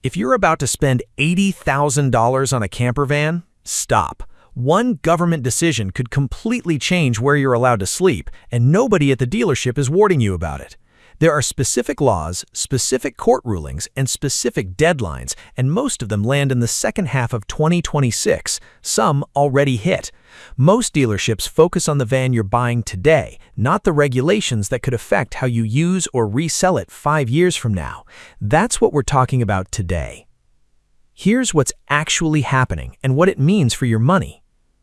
If you're about to spend $80,000 on a campervan, stop. One government decision could completely change where you're allowed to sleep, and nobody at the dealership is warning you about it. There are specific laws, specific court rulings, and specific deadlines, and most of them land in the second half of 2026, some already hit. Most dealerships focus on the van you're buying today, not the regulations that could affect how you use or resell it 5 years from now. That's what we're talking about today. Here's what's actually happening and what it means for your money.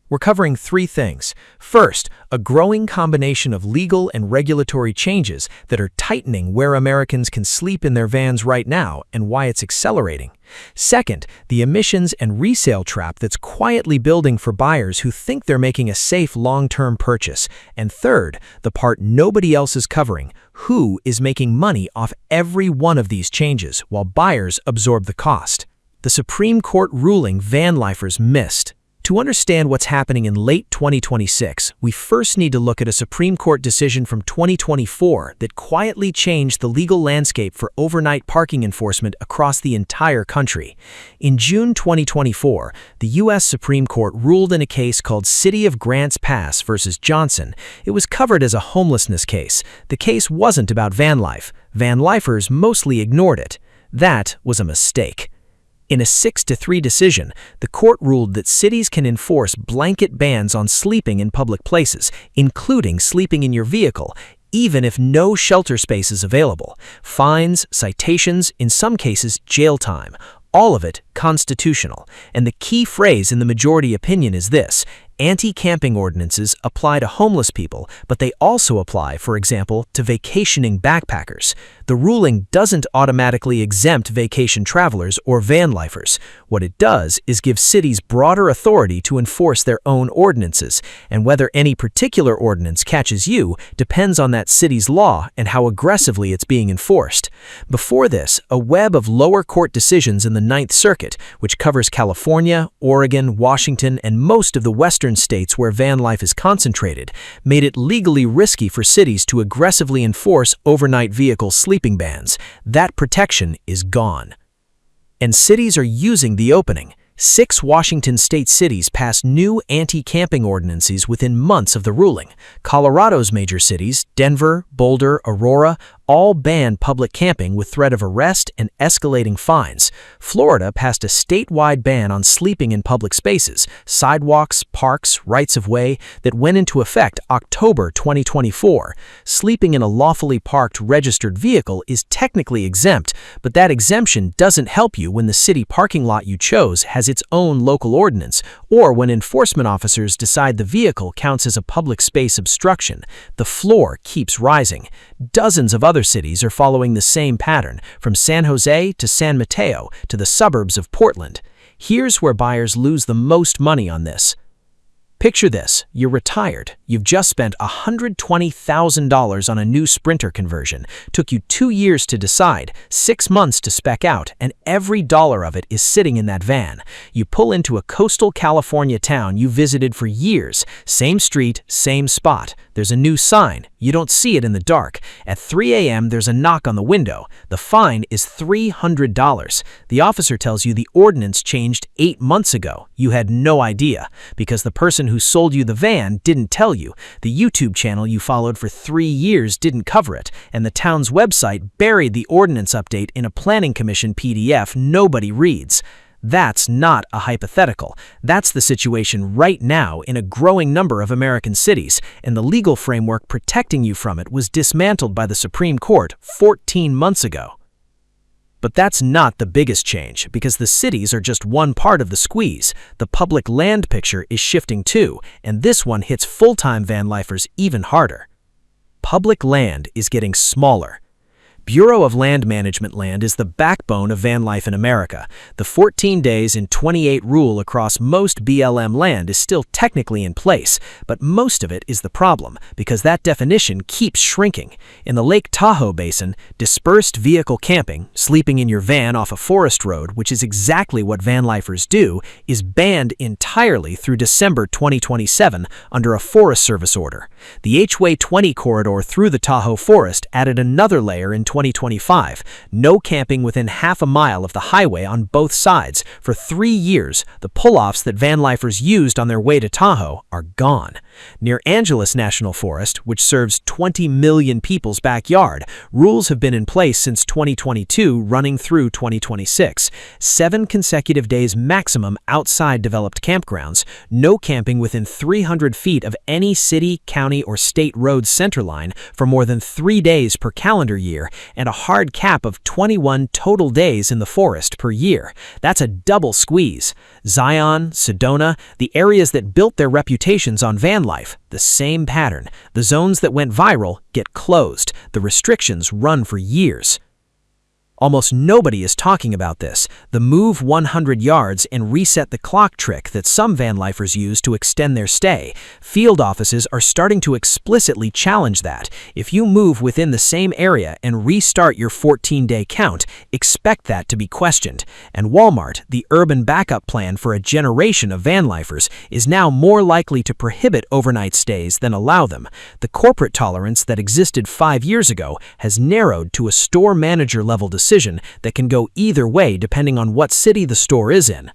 We're covering 3 things. First, a growing combination of legal and regulatory changes that are tightening where Americans can sleep in their vans right now and why it's accelerating. Second, the emissions and resale trap that's quietly building for buyers who think they're making a safe long-term purchase. And third, the part nobody else is covering, who is making money off every one of these changes while buyers absorb the cost. The Supreme Court ruling van lifers missed. To understand what's happening in late 2026, we first need to look at a Supreme Court decision from 2024 that quietly changed the legal landscape for overnight parking enforcement across the entire country. In June 2024, the U.S. Supreme Court ruled in a case called City of Grants Pass versus Johnson. It was covered as a homelessness case. The case wasn't about van life. Van lifers mostly ignored it. That was a mistake. In a 6-3 decision, the court ruled that cities can enforce blanket bans on sleeping in public places, including sleeping in your vehicle, even if no shelter space is available. Fines, citations, in some cases jail time, all of it constitutional. And the key phrase in the majority opinion is this: anti-camping ordinances apply to homeless people, but they also apply, for example, to vacationing backpackers. The ruling doesn't automatically exempt vacation travelers or van lifers. What it does is give cities broader authority to enforce their own ordinances, and whether any particular ordinance catches you depends on that city's law and how aggressively it's being enforced. Before this, a web of lower court decisions in the Ninth Circuit, which covers California, Oregon, Washington, and most of the western states where van life is concentrated, made it legally risky for cities to aggressively enforce overnight vehicle sleeping bans. That protection is gone. And cities are using the opening. 6 Washington state cities passed new anti-camping ordinances within months of the ruling. Colorado's major cities, Denver, Boulder, Aurora, all banned public camping with threat of arrest and escalating fines. Florida passed a statewide ban on sleeping in public spaces, sidewalks, parks, rights-of-way, that went into effect October 2024. Sleeping in a lawfully parked registered vehicle is technically exempt, but that exemption doesn't help you when the city parking lot you chose has its own local ordinance, or when enforcement officers decide the vehicle counts as a public space obstruction. The floor keeps rising. Dozens of other cities are following the same pattern, from San Jose to San Mateo to the suburbs of Portland. Here's where buyers lose the most money on this. Picture this: you're retired. You've just spent $120,000 on a new Sprinter conversion. Took you 2 years to decide, 6 months to spec out, and every dollar of it is sitting in that van. You pull into a coastal California town you visited for years. Same street, same spot. There's a new sign. You don't see it in the dark. At 3 a.m. there's a knock on the window. The fine is $300. The officer tells you the ordinance changed 8 months ago. You had no idea, because the person who sold you the van didn't tell you. The YouTube channel you followed for 3 years didn't cover it, and the town's website buried the ordinance update in a planning commission PDF nobody reads. That's not a hypothetical. That's the situation right now in a growing number of American cities, and the legal framework protecting you from it was dismantled by the Supreme Court 14 months ago. But that's not the biggest change, because the cities are just one part of the squeeze. The public land picture is shifting too, and this one hits full-time van lifers even harder. Public land is getting smaller. Bureau of Land Management land is the backbone of van life in America. The 14 days in 28 rule across most BLM land is still technically in place, but most of it is the problem, because that definition keeps shrinking. In the Lake Tahoe Basin, dispersed vehicle camping, sleeping in your van off a forest road, which is exactly what van lifers do, is banned entirely through December 2027 under a Forest Service order. The HW 20 corridor through the Tahoe Forest added another layer in 2025, no camping within half a mile of the highway on both sides. For 3 years, the pull-offs that van lifers used on their way to Tahoe are gone. Near Angeles National Forest, which serves 20 million people's backyard, rules have been in place since 2022, running through 2026. 7 consecutive days maximum outside developed campgrounds, no camping within 300 feet of any city, county, or state road centerline for more than 3 days per calendar year, and a hard cap of 21 total days in the forest per year. That's a double squeeze. Zion, Sedona, the areas that built their reputations on van life, the same pattern. The zones that went viral get closed. The restrictions run for years. Almost nobody is talking about this, the move 100 yards and reset the clock trick that some van lifers use to extend their stay. Field offices are starting to explicitly challenge that. If you move within the same area and restart your 14-day count, expect that to be questioned. And Walmart, the urban backup plan for a generation of van lifers, is now more likely to prohibit overnight stays than allow them. The corporate tolerance that existed 5 years ago has narrowed to a store manager level decision that can go either way depending on what city the store is in.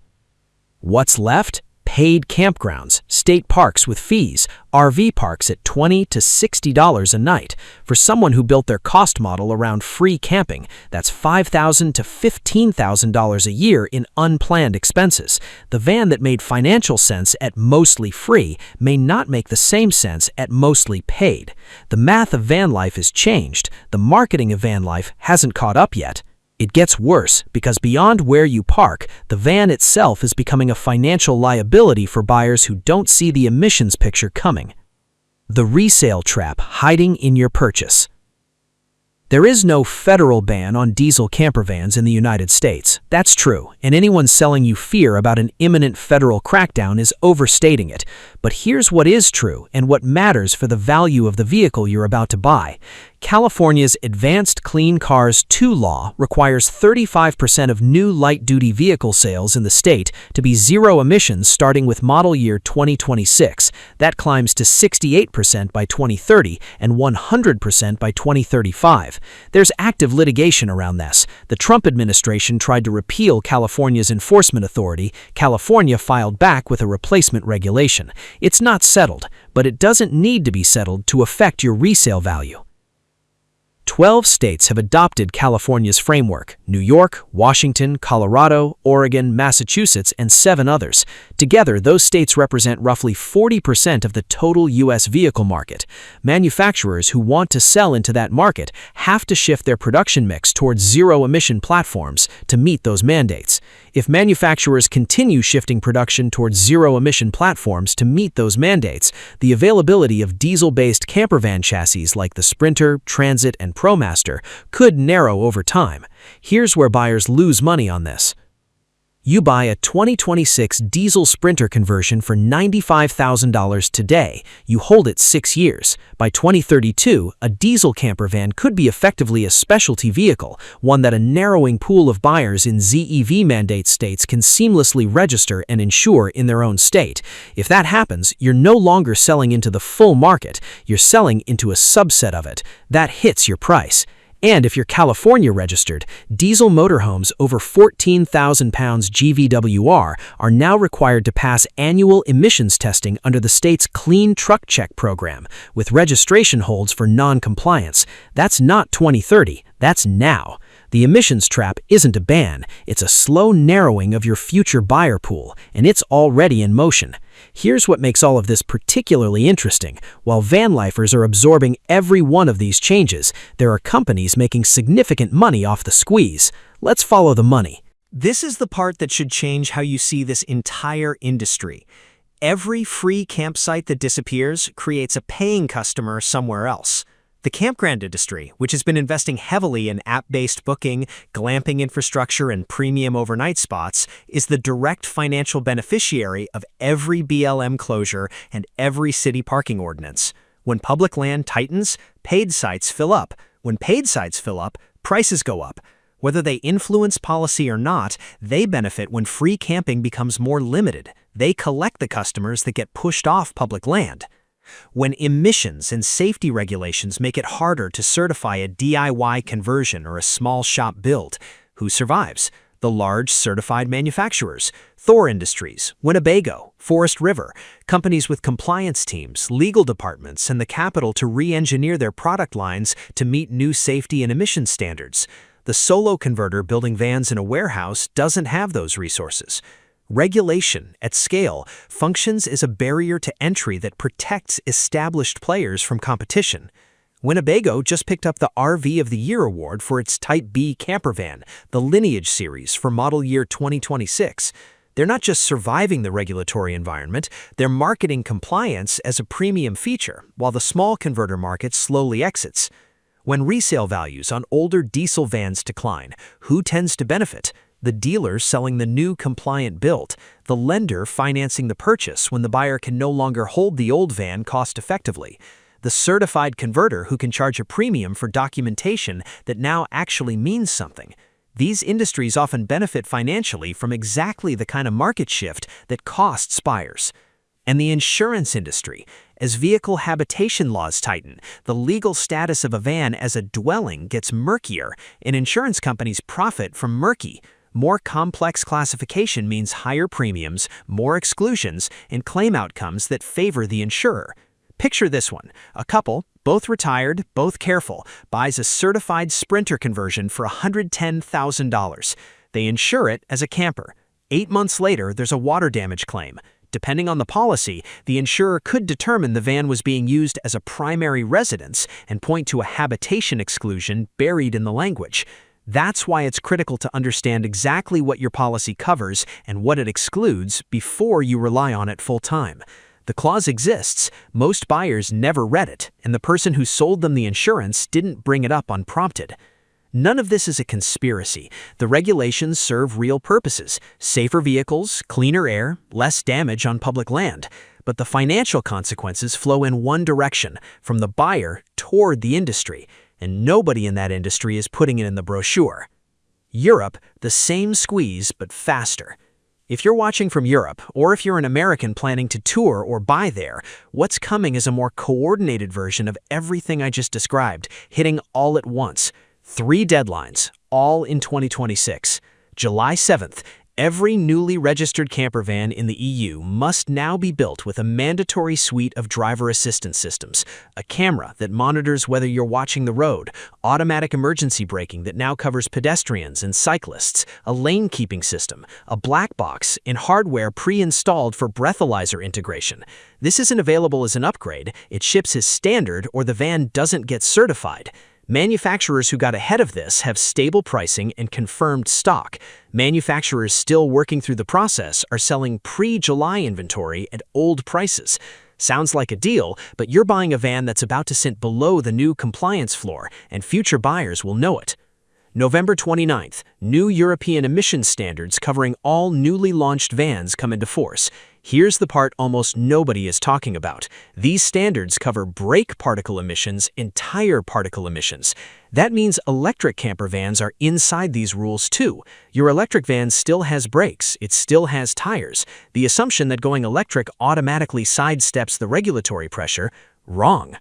What's left? Paid campgrounds, state parks with fees, RV parks at $20 to $60 a night. For someone who built their cost model around free camping, that's $5,000 to $15,000 a year in unplanned expenses. The van that made financial sense at mostly free may not make the same sense at mostly paid. The math of van life has changed. The marketing of van life hasn't caught up yet. It gets worse because beyond where you park, the van itself is becoming a financial liability for buyers who don't see the emissions picture coming. The resale trap hiding in your purchase. There is no federal ban on diesel campervans in the United States. That's true, and anyone selling you fear about an imminent federal crackdown is overstating it. But here's what is true and what matters for the value of the vehicle you're about to buy. California's Advanced Clean Cars 2 law requires 35% of new light-duty vehicle sales in the state to be zero emissions starting with model year 2026. That climbs to 68% by 2030 and 100% by 2035. There's active litigation around this. The Trump administration tried to repeal California's enforcement authority. California filed back with a replacement regulation. It's not settled, but it doesn't need to be settled to affect your resale value. 12 states have adopted California's framework: New York, Washington, Colorado, Oregon, Massachusetts, and 7 others. Together, those states represent roughly 40% of the total U.S. vehicle market. Manufacturers who want to sell into that market have to shift their production mix towards zero-emission platforms to meet those mandates. If manufacturers continue shifting production towards zero-emission platforms to meet those mandates, the availability of diesel-based campervan chassis like the Sprinter, Transit, and ProMaster could narrow over time. Here's where buyers lose money on this. You buy a 2026 diesel Sprinter conversion for $95,000 today. You hold it 6 years. By 2032, a diesel campervan could be effectively a specialty vehicle, one that a narrowing pool of buyers in ZEV mandate states can seamlessly register and insure in their own state. If that happens, you're no longer selling into the full market, you're selling into a subset of it. That hits your price. And if you're California registered, diesel motorhomes over 14,000 pounds GVWR are now required to pass annual emissions testing under the state's Clean Truck Check program, with registration holds for non-compliance. That's not 2030, that's now. The emissions trap isn't a ban, it's a slow narrowing of your future buyer pool, and it's already in motion. Here's what makes all of this particularly interesting. While van lifers are absorbing every one of these changes, there are companies making significant money off the squeeze. Let's follow the money. This is the part that should change how you see this entire industry. Every free campsite that disappears creates a paying customer somewhere else. The campground industry, which has been investing heavily in app-based booking, glamping infrastructure, and premium overnight spots, is the direct financial beneficiary of every BLM closure and every city parking ordinance. When public land tightens, paid sites fill up. When paid sites fill up, prices go up. Whether they influence policy or not, they benefit when free camping becomes more limited. They collect the customers that get pushed off public land. When emissions and safety regulations make it harder to certify a DIY conversion or a small shop build, who survives? The large certified manufacturers, Thor Industries, Winnebago, Forest River, companies with compliance teams, legal departments, and the capital to re-engineer their product lines to meet new safety and emission standards. The solo converter building vans in a warehouse doesn't have those resources. Regulation, at scale, functions as a barrier to entry that protects established players from competition. Winnebago just picked up the RV of the Year award for its Type B campervan, the Lineage series for model year 2026. They're not just surviving the regulatory environment, they're marketing compliance as a premium feature, while the small converter market slowly exits. When resale values on older diesel vans decline, who tends to benefit? The dealer selling the new compliant build, the lender financing the purchase when the buyer can no longer hold the old van cost-effectively, the certified converter who can charge a premium for documentation that now actually means something. These industries often benefit financially from exactly the kind of market shift that costs buyers. And the insurance industry. As vehicle habitation laws tighten, the legal status of a van as a dwelling gets murkier, and insurance companies profit from murky. More complex classification means higher premiums, more exclusions, and claim outcomes that favor the insurer. Picture this one. A couple, both retired, both careful, buys a certified Sprinter conversion for $110,000. They insure it as a camper. 8 months later, there's a water damage claim. Depending on the policy, the insurer could determine the van was being used as a primary residence and point to a habitation exclusion buried in the language. That's why it's critical to understand exactly what your policy covers and what it excludes before you rely on it full-time. The clause exists, most buyers never read it, and the person who sold them the insurance didn't bring it up unprompted. None of this is a conspiracy. The regulations serve real purposes: safer vehicles, cleaner air, less damage on public land. But the financial consequences flow in one direction, from the buyer toward the industry, and nobody in that industry is putting it in the brochure. Europe, the same squeeze, but faster. If you're watching from Europe, or if you're an American planning to tour or buy there, what's coming is a more coordinated version of everything I just described, hitting all at once. 3 deadlines, all in 2026. July 7th, every newly registered campervan in the EU must now be built with a mandatory suite of driver assistance systems, a camera that monitors whether you're watching the road, automatic emergency braking that now covers pedestrians and cyclists, a lane-keeping system, a black box, and hardware pre-installed for breathalyzer integration. This isn't available as an upgrade, it ships as standard or the van doesn't get certified. Manufacturers who got ahead of this have stable pricing and confirmed stock. Manufacturers still working through the process are selling pre-July inventory at old prices. Sounds like a deal, but you're buying a van that's about to sit below the new compliance floor, and future buyers will know it. November 29th, new European emission standards covering all newly launched vans come into force. Here's the part almost nobody is talking about. These standards cover brake particle emissions and tire particle emissions. That means electric camper vans are inside these rules too. Your electric van still has brakes, it still has tires. The assumption that going electric automatically sidesteps the regulatory pressure, wrong.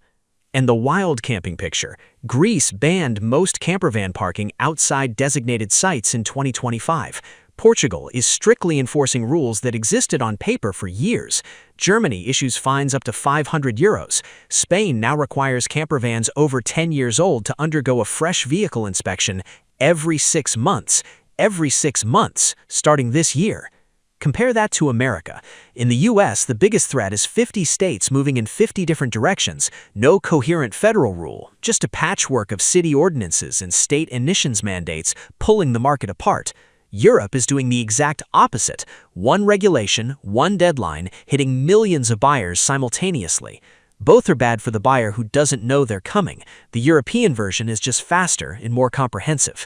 And the wild camping picture. Greece banned most campervan parking outside designated sites in 2025. Portugal is strictly enforcing rules that existed on paper for years. Germany issues fines up to €500. Spain now requires campervans over 10 years old to undergo a fresh vehicle inspection every 6 months. Every 6 months, starting this year. Compare that to America. In the US, the biggest threat is 50 states moving in 50 different directions, no coherent federal rule, just a patchwork of city ordinances and state emissions mandates pulling the market apart. Europe is doing the exact opposite. One regulation, one deadline, hitting millions of buyers simultaneously. Both are bad for the buyer who doesn't know they're coming. The European version is just faster and more comprehensive.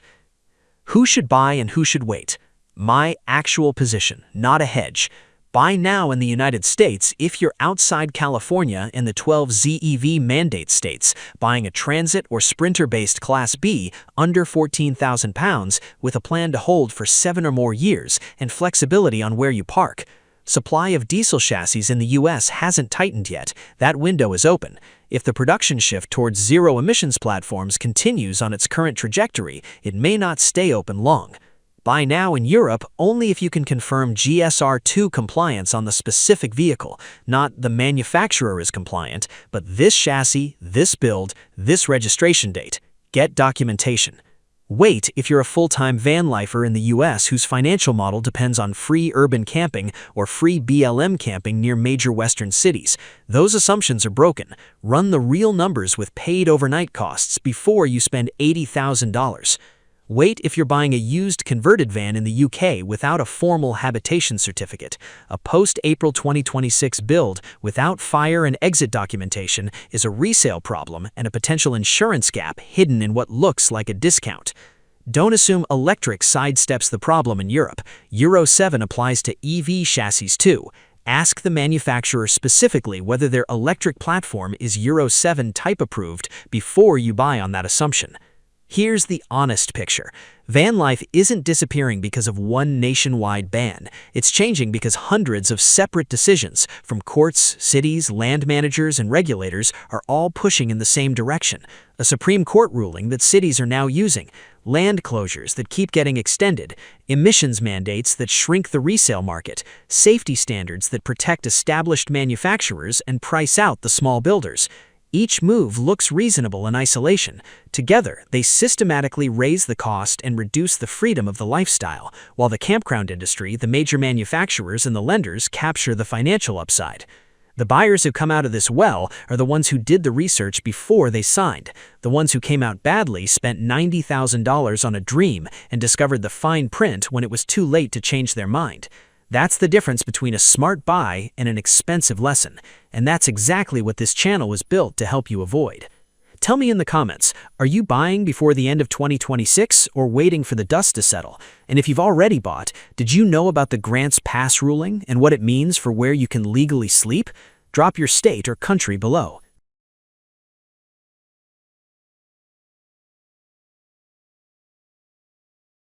Who should buy and who should wait? My actual position, not a hedge. Buy now in the United States if you're outside California and the 12 ZEV mandate states, buying a Transit or Sprinter-based Class B under £14,000 with a plan to hold for 7 or more years and flexibility on where you park. Supply of diesel chassis in the US hasn't tightened yet. That window is open. If the production shift towards zero-emissions platforms continues on its current trajectory, it may not stay open long. Buy now in Europe only if you can confirm GSR2 compliance on the specific vehicle, not the manufacturer is compliant, but this chassis, this build, this registration date. Get documentation. Wait if you're a full-time van lifer in the US whose financial model depends on free urban camping or free BLM camping near major Western cities. Those assumptions are broken. Run the real numbers with paid overnight costs before you spend $80,000. Wait if you're buying a used converted van in the UK without a formal habitation certificate. A post-April 2026 build without fire and exit documentation is a resale problem and a potential insurance gap hidden in what looks like a discount. Don't assume electric sidesteps the problem in Europe. Euro 7 applies to EV chassis too. Ask the manufacturer specifically whether their electric platform is Euro 7 type approved before you buy on that assumption. Here's the honest picture. Van life isn't disappearing because of one nationwide ban. It's changing because hundreds of separate decisions from courts, cities, land managers, and regulators are all pushing in the same direction. A Supreme Court ruling that cities are now using, land closures that keep getting extended, emissions mandates that shrink the resale market, safety standards that protect established manufacturers and price out the small builders. Each move looks reasonable in isolation. Together, they systematically raise the cost and reduce the freedom of the lifestyle, while the campground industry, the major manufacturers, and the lenders capture the financial upside. The buyers who come out of this well are the ones who did the research before they signed. The ones who came out badly spent $90,000 on a dream and discovered the fine print when it was too late to change their mind. That's the difference between a smart buy and an expensive lesson, and that's exactly what this channel was built to help you avoid. Tell me in the comments, are you buying before the end of 2026 or waiting for the dust to settle? And if you've already bought, did you know about the Grants Pass ruling and what it means for where you can legally sleep? Drop your state or country below.